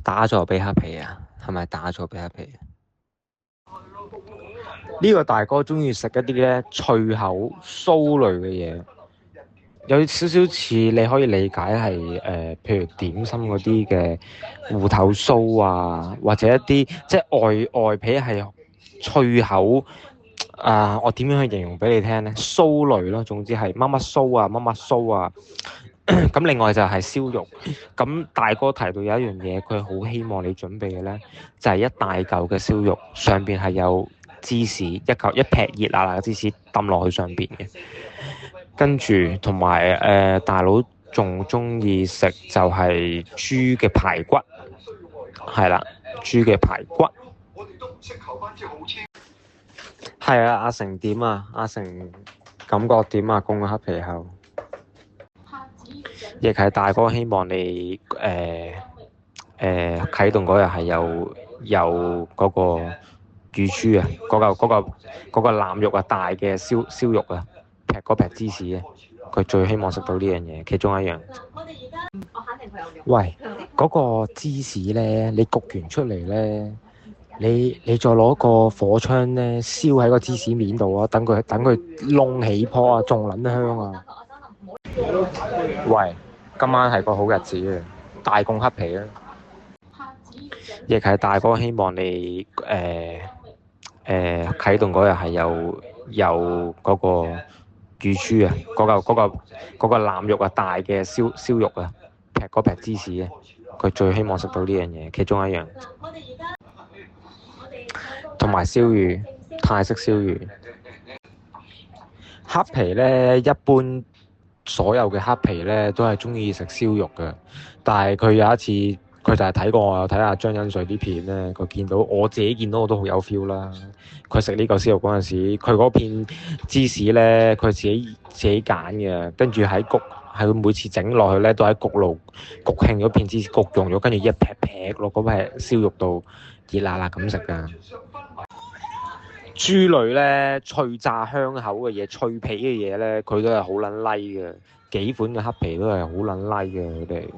打咗俾黑皮啊？係咪打咗俾黑皮？呢個大哥中意食一啲咧脆口酥類嘅嘢，有少少似你可以理解係譬如點心嗰啲嘅芋頭酥啊，或者一啲即係外皮係脆口我點樣去形容俾你聽呢？酥類咯，總之係乜乜酥啊，乜乜酥啊。咁另外就係燒肉。咁大哥提到有一樣嘢，佢好希望你準備嘅呢，就係一大嚿嘅燒肉，上邊係有芝士，一劈熱辣辣嘅芝士抌落去上邊嘅。跟住同埋大佬仲中意食就係豬嘅排骨，係啦，豬嘅排骨。係啊，阿成點啊？阿成感覺點啊？攻個黑皮後，亦係大哥希望你啟動嗰日係有嗰個乳豬啊，嗰個腩肉啊，大嘅燒肉啊，劈芝士啊，佢最希望食到呢樣嘢，其中一樣。喂，嗰個芝士咧，你焗完出嚟咧，你再攞個火槍咧燒喺個芝士面度啊，等佢燶起泡啊，仲撚香啊！喂，今晚係個好日子啊，大貢黑皮啊！亦係大哥希望你啟動嗰日係有嗰個乳豬啊，嗰個腩肉啊，大嘅燒肉啊，劈芝士啊，佢最希望食到呢樣嘢，其中一樣。同埋燒魚，泰式燒魚。黑皮咧，一般所有嘅黑皮咧都係中意食燒肉嘅，但係佢有一次，佢就係睇過我有睇下張欣瑞啲片咧，我自己見到我都好有 feel 啦。佢食呢個燒肉嗰陣時，佢嗰片芝士咧，佢自己揀嘅，跟住係佢每次整落去咧都喺焗爐焗興咗片芝士焗溶咗，跟住一劈落嗰塊燒肉度熱辣辣咁食㗎。豬類咧，脆炸香口嘅嘢、脆皮嘅嘢咧，佢都係好撚 like 嘅。幾款嘅黑皮都係好撚 like 嘅佢哋。